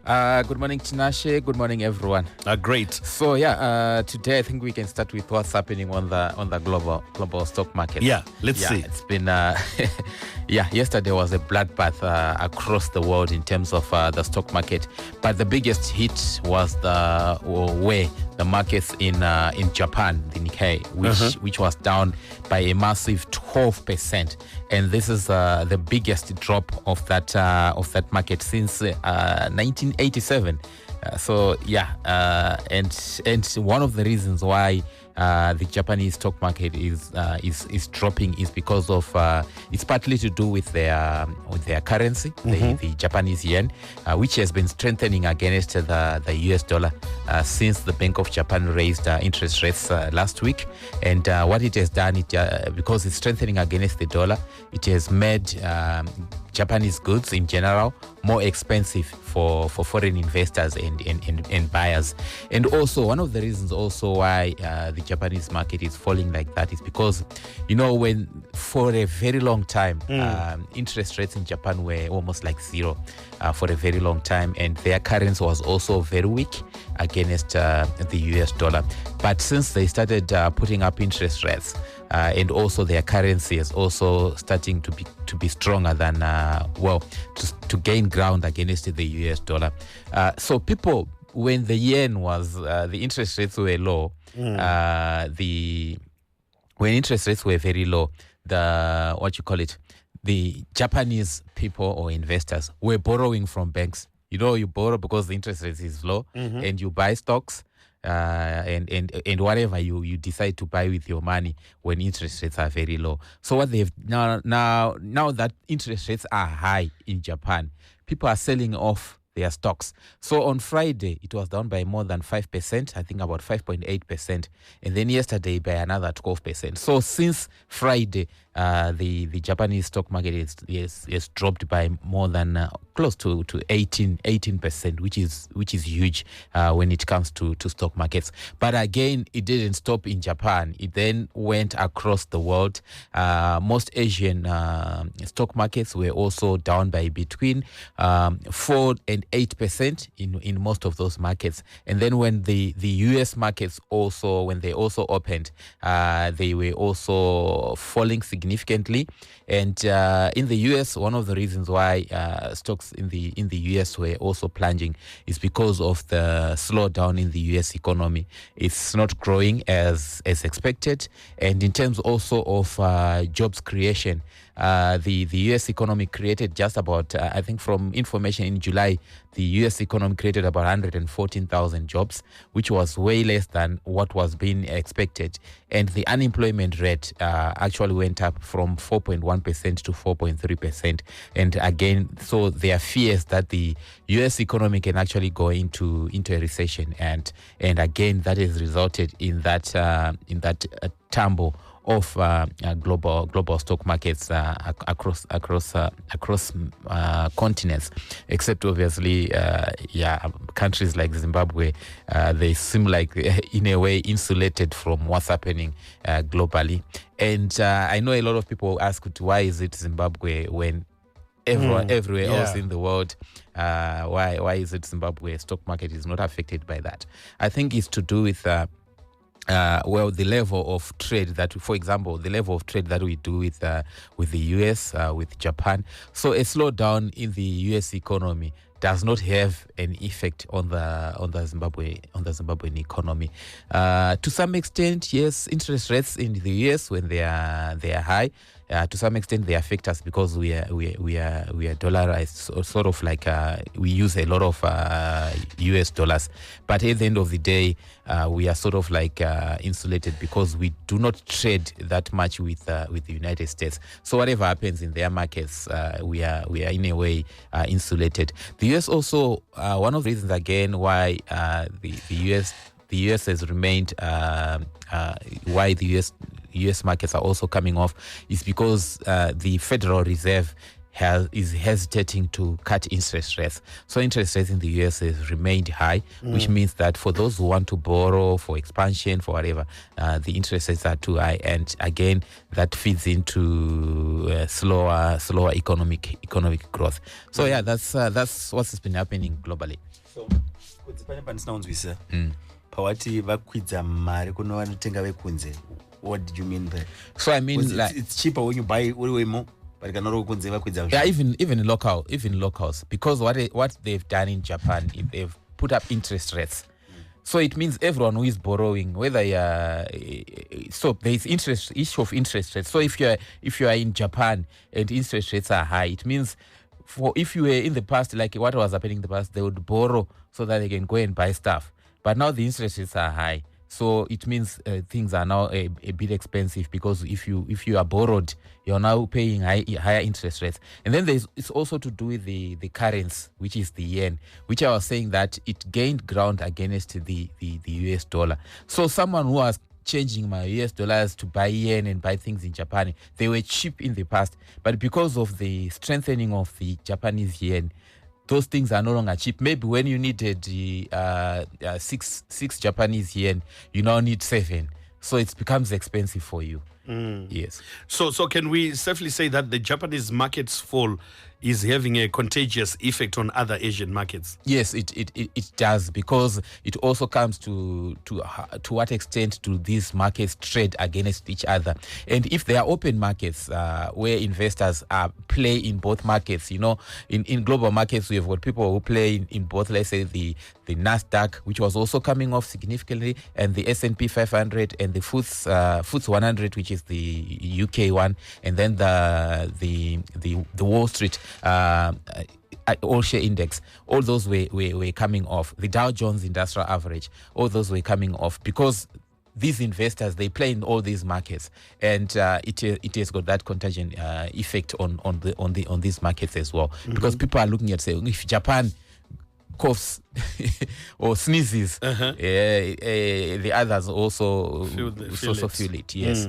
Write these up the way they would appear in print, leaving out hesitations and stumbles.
Good morning, Tinashe. Good morning, everyone. Great. So today I think we can start with what's happening on the global stock market. Let's see. It's been yesterday was a bloodbath across the world in terms of the stock market, but the biggest hit was the markets in Japan, the Nikkei, which was down by a massive 12%, and this is the biggest drop of that market since 1987. And one of the reasons why the Japanese stock market is dropping is because of it's partly to do with their currency, the Japanese yen, which has been strengthening against the US dollar since the Bank of Japan raised interest rates last week. And what it has done, because it's strengthening against the dollar, it has made Japanese goods in general more expensive for foreign investors and buyers. And also one of the reasons also why the Japanese market is falling like that is because, when for a very long time interest rates in Japan were almost like zero for a very long time, and their currency was also very weak against the US dollar. But since they started putting up interest rates, and also their currency is also starting to be stronger than to gain ground against the US dollar. So people, when the yen was the interest rates were low, when interest rates were very low, the Japanese people or investors were borrowing from banks. You borrow because the interest rate is low, and you buy stocks. And whatever you decide to buy with your money when interest rates are very low. So what they've now that interest rates are high in Japan, people are selling off their stocks. So on Friday, it was down by more than 5%, I think about 5.8%. And then yesterday by another 12%. So since Friday, the Japanese stock market is dropped by more than close to 18%, which is huge when it comes to stock markets. But again, it didn't stop in Japan. It then went across the world. Most Asian stock markets were also down by between 4 and 8% in most of those markets. And then when the US markets when they also opened, they were also falling significantly. And in the US, one of the reasons why stocks in the US were also plunging is because of the slowdown in the US economy. It's not growing as expected. And in terms also of jobs creation, the US economy created just about, I think from information in July, the US economy created about 114,000 jobs, which was way less than what was being expected. And the unemployment rate actually went up from 4.1% to 4.3%. And again, so there are fears that the US economy can actually go into a recession. And again, that has resulted in that tumble of global stock markets across continents, except obviously countries like Zimbabwe. They seem like in a way insulated from what's happening globally. And I know a lot of people ask, why is it Zimbabwe when everywhere else in the world, why is it Zimbabwe stock market is not affected by that? I think it's to do with the level of trade that, for example, the level of trade that we do with the US, with Japan. So a slowdown in the US economy does not have an effect on the Zimbabwean economy. To some extent, yes, interest rates in the US when they are high, to some extent they affect us because we are dollarized, sort of like we use a lot of US dollars. But at the end of the day, we are sort of like insulated because we do not trade that much with the United States. So whatever happens in their markets, we are in a way insulated. The US also, one of the reasons again why the US has remained, why the US markets are also coming off is because the Federal Reserve is hesitating to cut interest rates. So interest rates in the US has remained high, which means that for those who want to borrow for expansion, for whatever, the interest rates are too high. And again, that feeds into slower economic growth. So yeah, that's what's been happening globally. So what did you mean by? So I mean, it's cheaper when you buy way more. Yeah, even locals, because what they've done in Japan, they've put up interest rates. So it means everyone who is borrowing, whether so there's issue of interest rates. So if you are in Japan and interest rates are high, it means if you were in the past, like what was happening in the past, they would borrow so that they can go and buy stuff. But now the interest rates are high. So it means things are now a bit expensive, because if you are borrowed, you're now paying higher interest rates. And then it's also to do with the currency, which is the yen, which I was saying that it gained ground against the US dollar. So someone who was changing my US dollars to buy yen and buy things in Japan, they were cheap in the past. But because of the strengthening of the Japanese yen, those things are no longer cheap. Maybe when you needed six Japanese yen, you now need 7. So it becomes expensive for you. Yes. So can we safely say that the Japanese market's fall is having a contagious effect on other Asian markets? Yes, it does, because it also comes to what extent do these markets trade against each other. And if they are open markets where investors play in both markets, in global markets we have got people who play in both, let's say the Nasdaq, which was also coming off significantly, and the S&P 500 and the FTSE 100, which is the UK one, and then the Wall Street all share index. All those were coming off. The Dow Jones Industrial Average, all those were coming off, because these investors, they play in all these markets, and it has got that contagion effect on these markets as well, because people are looking at saying, if Japan coughs or sneezes, the others also feel it. Yes.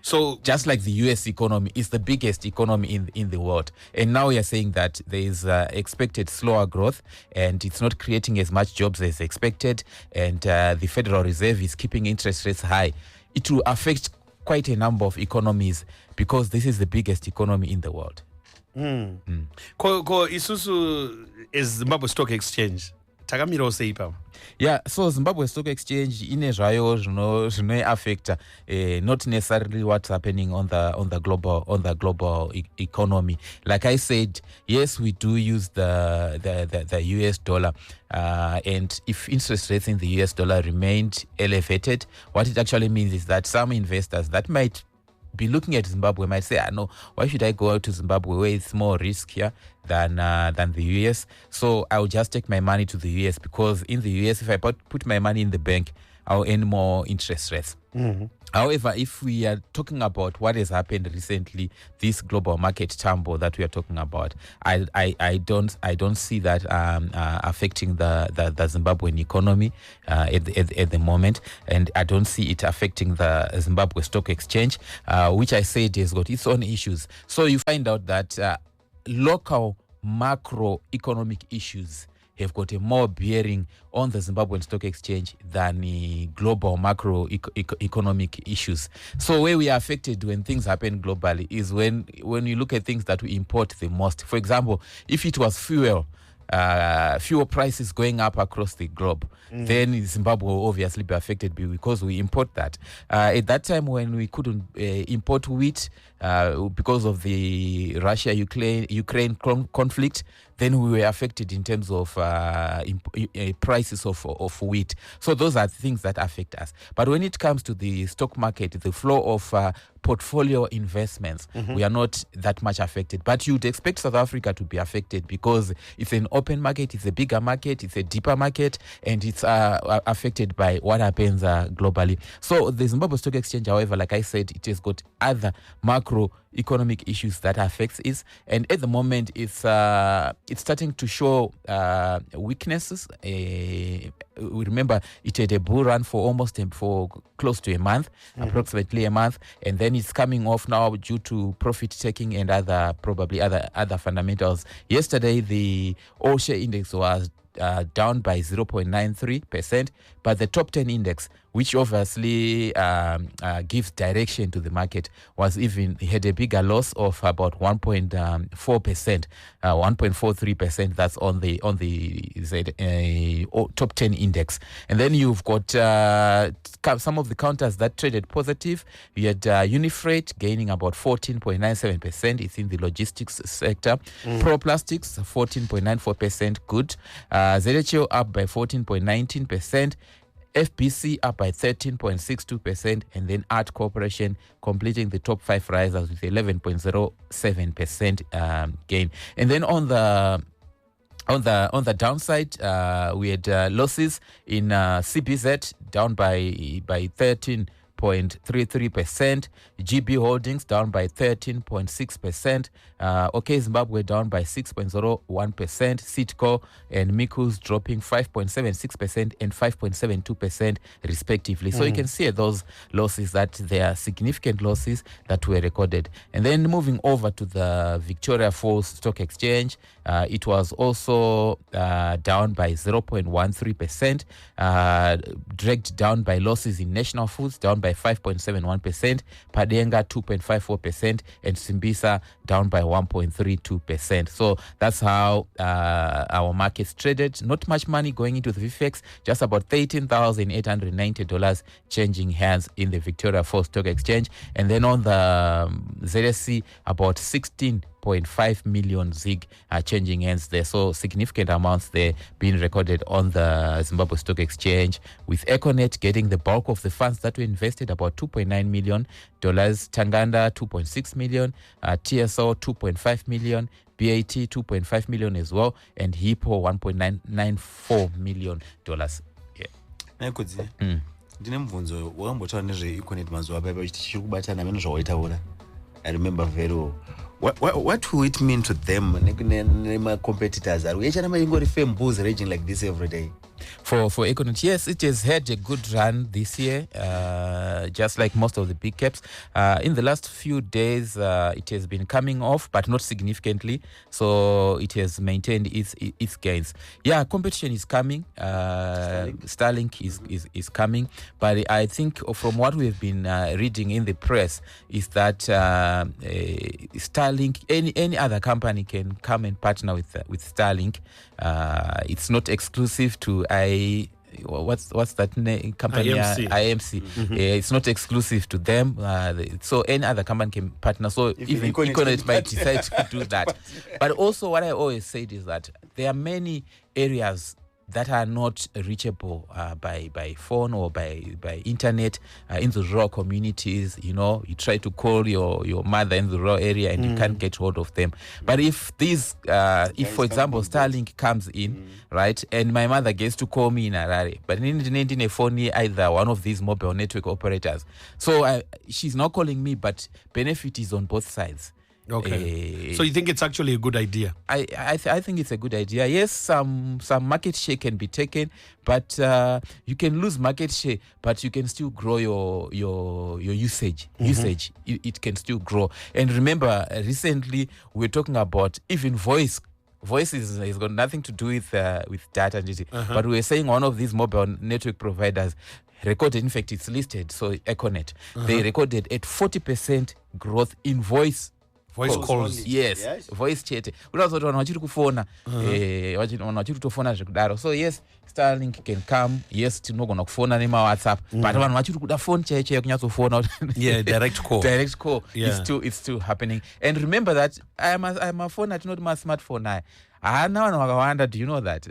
So just like the US economy is the biggest economy in the world, and now we are saying that there is expected slower growth, and it's not creating as much jobs as expected, and the Federal Reserve is keeping interest rates high. It will affect quite a number of economies, because this is the biggest economy in the world. Ko isusu is Zimbabwe Stock Exchange. Takamira sei pa. Yeah, so Zimbabwe Stock Exchange ine zvayo zvino affect not necessarily what's happening on the global economy. Like I said, yes, we do use the US dollar, and if interest rates in the US dollar remained elevated, what it actually means is that some investors that might be looking at Zimbabwe might say, no, why should I go out to Zimbabwe where it's more riskier than the US? So I'll just take my money to the US, because in the US, if I put my money in the bank, I'll earn more interest rates. However, if we are talking about what has happened recently, this global market tumble that we are talking about, I don't see that affecting the Zimbabwean economy at the moment, and I don't see it affecting the Zimbabwe Stock Exchange, which I said has got its own issues. So you find out that local macroeconomic issues have got a more bearing on the Zimbabwean Stock Exchange than global macroeconomic issues. So where we are affected when things happen globally is when you look at things that we import the most. For example, if it was fuel prices going up across the globe, then Zimbabwe will obviously be affected because we import that. At that time when we couldn't import wheat because of the Russia-Ukraine conflict, then we were affected in terms of prices of wheat. So those are things that affect us. But when it comes to the stock market, the flow of portfolio investments, we are not that much affected. But you'd expect South Africa to be affected because it's an open market, it's a bigger market, it's a deeper market, and it's affected by what happens globally. So the Zimbabwe Stock Exchange, however, like I said, it has got other macro economic issues that affects it. And at the moment, it's starting to show weaknesses. We remember it had a bull run for close to a month, approximately a month, and then it's coming off now due to profit taking and probably other fundamentals. Yesterday, the all share index was down by 0.93%, but the top 10 index, which obviously gives direction to the market, had a bigger loss of about 1.4%, 1.43%. That's on the top 10 index. And then you've got some of the counters that traded positive. You had Unifreight gaining about 14.97%. It's in the logistics sector. Pro Plastics 14.94%, good. ZHO up by 14.19%. FBC up by 13.62%, and then Art Corporation completing the top 5 risers with 11.07% gain. And then on the downside, we had losses in CBZ down by 13.33%, GB Holdings down by 13.6%, OK Zimbabwe down by 6.01%, Citco and Mikus dropping 5.76% and 5.72% respectively. So you can see those losses, that they are significant losses that were recorded. And then moving over to the Victoria Falls Stock Exchange, it was also down by 0.13%, dragged down by losses in National Foods, down by 5.71%, Padenga 2.54%, and Simbisa down by 1.32%. So that's how our markets traded. Not much money going into the VFX, just about $13,890 changing hands in the Victoria Falls Stock Exchange. And then on the ZSC, about 16.5 million ZiG changing hands there. So significant amounts there being recorded on the Zimbabwe Stock Exchange, with Econet getting the bulk of the funds that were invested, about $2.9 million, Tanganda 2.6 million, TSO 2.5 million, BAT 2.5 million as well, and Hippo $1.94 million. Yeah. Kudzie. Ndine mvunzo wakambotaura nezveEconet mazuva apa tichiri kubatana mene zvawaitaura. I remember very well. What will it mean to them, my competitors? Are we going to fame bulls raging like this every day? For Econet, yes, it has had a good run this year, just like most of the big caps. In the last few days, it has been coming off, but not significantly. So it has maintained its gains. Yeah, competition is coming. Starlink is coming. But I think from what we've been reading in the press is that Starlink, any other company can come and partner with Starlink. It's not exclusive to what's that name? Company IMC. It's not exclusive to them. So any other company can partner. So even Econet might decide to do that. But also, what I always said is that there are many areas that are not reachable by phone or by internet in the rural communities. You know, you try to call your mother in the rural area and you can't get hold of them. But if for example, Starlink comes in, right, and my mother gets to call me in Harare, but in a phone either one of these mobile network operators, so she's not calling me, but benefit is on both sides. Okay. So you think it's actually a good idea? I think it's a good idea. Yes, some market share can be taken, but you can lose market share, but you can still grow your usage. It can still grow. And remember, recently we were talking about even voice. Voice has got nothing to do with data, but we were saying one of these mobile network providers recorded, in fact, it's listed, so Econet, they recorded at 40% growth in voice calls. Yes, voice chat. Vanhu vachiri kufona, vanhu vachiri kutofona zvekudaro. So yes, Starlink can come. Yes, tinogona kufona nemaWhatsApp, but vanhu vachiri kuda phone chaiyo kunyatsofona. Yeah, direct call. Direct call. Yeah. It's still happening. And remember that I'm a phone atinoti masmartphone aya. Now vanhu vakawanda, do you know that?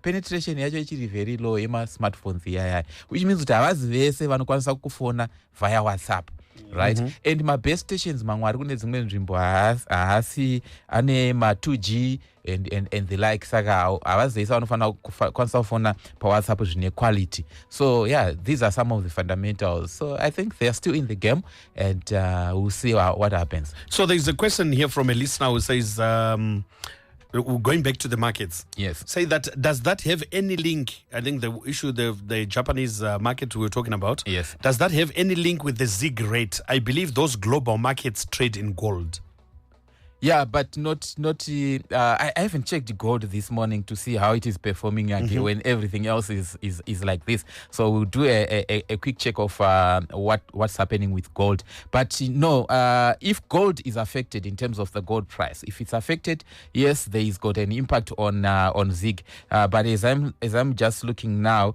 Penetration yacho ichiri very low smartphones iyaya, which means kuti havazi vese vanokwanisa kufona via WhatsApp. right? And my base stations mangwari kune dzimwe nzvimbo haasi ane ma 2G and the like, saka havazoisa vanofanira kukwanisa kufona pawhatsapp zvine quality. So yeah, these are some of the fundamentals. So I think they're still in the game, and we'll see what happens. So there's a question here from a listener who says, going back to the markets. Yes. Say that, does that have any link? I think the issue, the Japanese market we were talking about. Yes. Does that have any link with the ZIG rate? I believe those global markets trade in gold. Yeah, but not. I haven't checked gold this morning to see how it is performing again when everything else is like this. So we'll do a quick check of what's happening with gold. But if gold is affected in terms of the gold price, if it's affected, yes, there is got an impact on ZIG. But as I'm just looking now,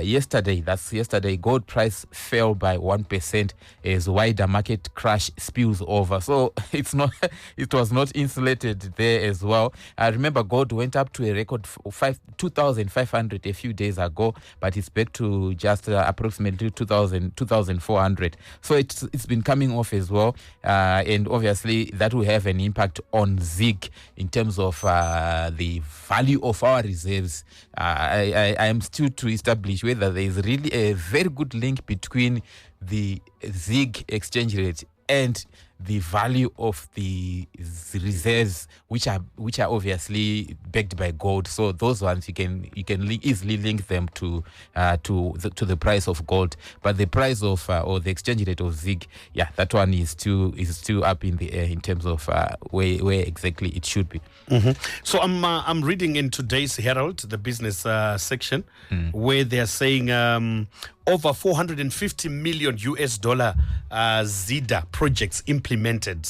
yesterday, gold price fell by 1% as wider market crash spills over. So it's not. It was not insulated there as well. I remember gold went up to a record 2,500 a few days ago, but it's back to just approximately 2,400. So it's been coming off as well, and obviously that will have an impact on ZIG in terms of the value of our reserves. I am still to establish whether there is really a very good link between the ZIG exchange rate and the value of the reserves, which are obviously backed by gold. So those ones you can easily link them to the price of gold. But the price of or the exchange rate of ZIG, yeah, that one is still up in the air in terms of where exactly it should be. So I'm reading in today's Herald, the business section, where they're saying over 450 million US dollar ZIDA projects implemented.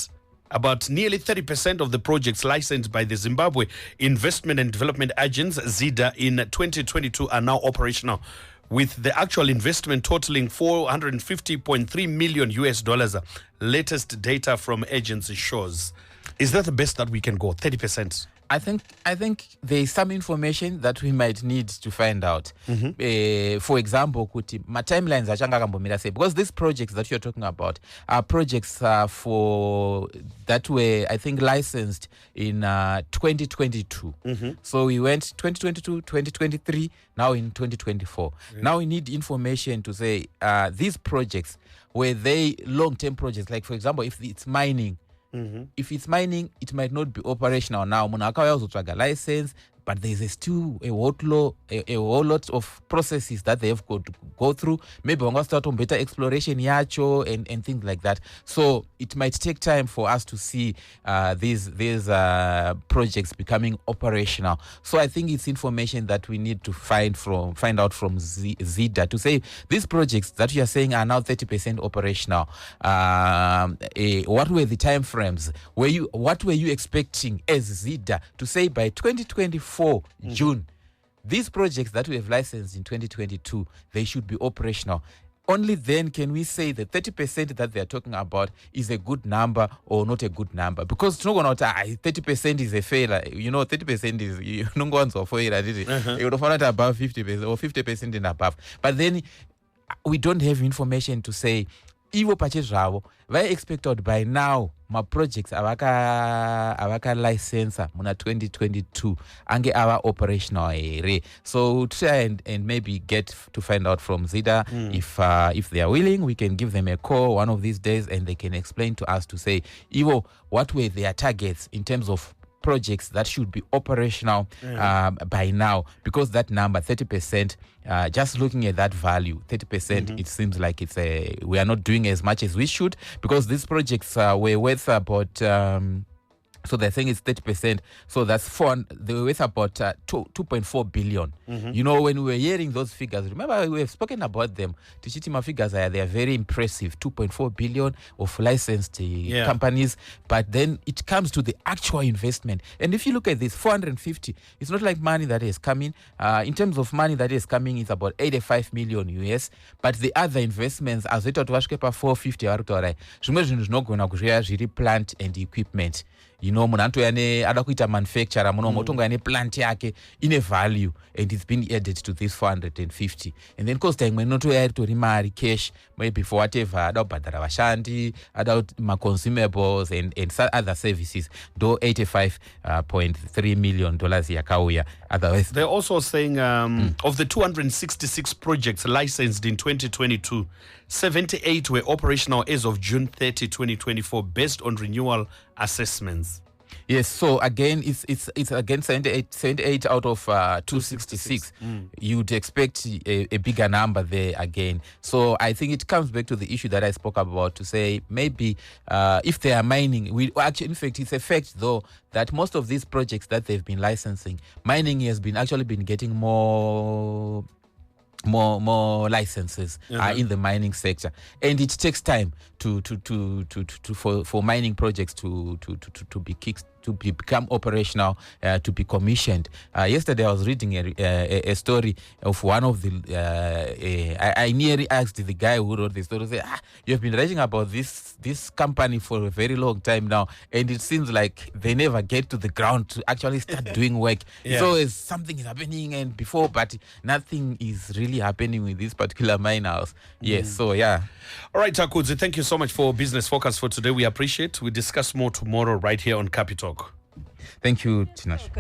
About nearly 30% of the projects licensed by the Zimbabwe Investment and Development Agency, ZIDA, in 2022 are now operational, with the actual investment totaling 450.3 million US dollars. Latest data from agency shows. Is that the best that we can go, 30%? I think there is some information that we might need to find out. For example, my timelines are say, because these projects that you're talking about are projects for that were, I think, licensed in 2022. So we went 2022, 2023, now in 2024. Now we need information to say these projects, were they long-term projects? Like, for example, if it's mining, if it's mining, it might not be operational now. Munakawaya also track a license, but there's still a whole lot of processes that they have got to go through. Maybe we're start on better exploration yacho and things like that. So it might take time for us to see these projects becoming operational. So I think it's information that we need to find out from ZIDA to say these projects that you are saying are now 30% operational. What were the time frames? What were you expecting as ZIDA to say by 2024 June? These projects that we have licensed in 2022, they should be operational. Only then can we say the 30% that they are talking about is a good number or not a good number. Because it's not going to 30% is a failure. 30% is no one's a failure, did it? You would find out above 50% or 50% and above. But then we don't have information to say, Ivo purchase ravo, very expected by now my projects avaka license muna 2022 ange our operational area. So try and maybe get to find out from ZIDA if they are willing, we can give them a call one of these days and they can explain to us to say, Ivo, what were their targets in terms of projects that should be operational by now, because that number 30%, just looking at that value 30%, it seems like we are not doing as much as we should, because these projects were worth about so they're saying it's 30%. So that's they were worth about 2.4 billion. When we were hearing those figures, remember we have spoken about them. Tichitima figures they are very impressive. 2.4 billion of licensed companies. But then it comes to the actual investment. And if you look at this, 450, it's not like money that is coming. In terms of money that is coming, it's about 85 million US. But the other investments, as we talked about, 450, plant and equipment. you know munhu anotouya ada kuita manufacturer munomo otonga ane plant yake ine value and it's been added to this 450 and then cost imwe inotoya ritori mari cash maybe for whatever ada kubhadhara vashandi ada ma-consumables and other services do 85.3 million dollars yakauya. Otherwise they're also saying of the 266 projects licensed in 2022, 78 were operational as of June 30, 2024, based on renewal assessments. Yes, so again, it's again 78 out of 266. You'd expect a bigger number there again. So I think it comes back to the issue that I spoke about to say maybe if they are mining, we actually, in fact, it's a fact though that most of these projects that they've been licensing, mining has been actually been getting more licenses in the mining sector, and it takes time for mining projects to become operational, to be commissioned. Yesterday I was reading a story of one of the I nearly asked the guy who wrote the story, say, you've been writing about this company for a very long time now, and it seems like they never get to the ground to actually start doing work. So something is happening and before, but nothing is really happening with this particular mine house. Yes, so yeah. All right, Kudzie, thank you so much for Business Focus for today. We appreciate. We discuss more tomorrow right here on Capital. Thank you, Tinashe.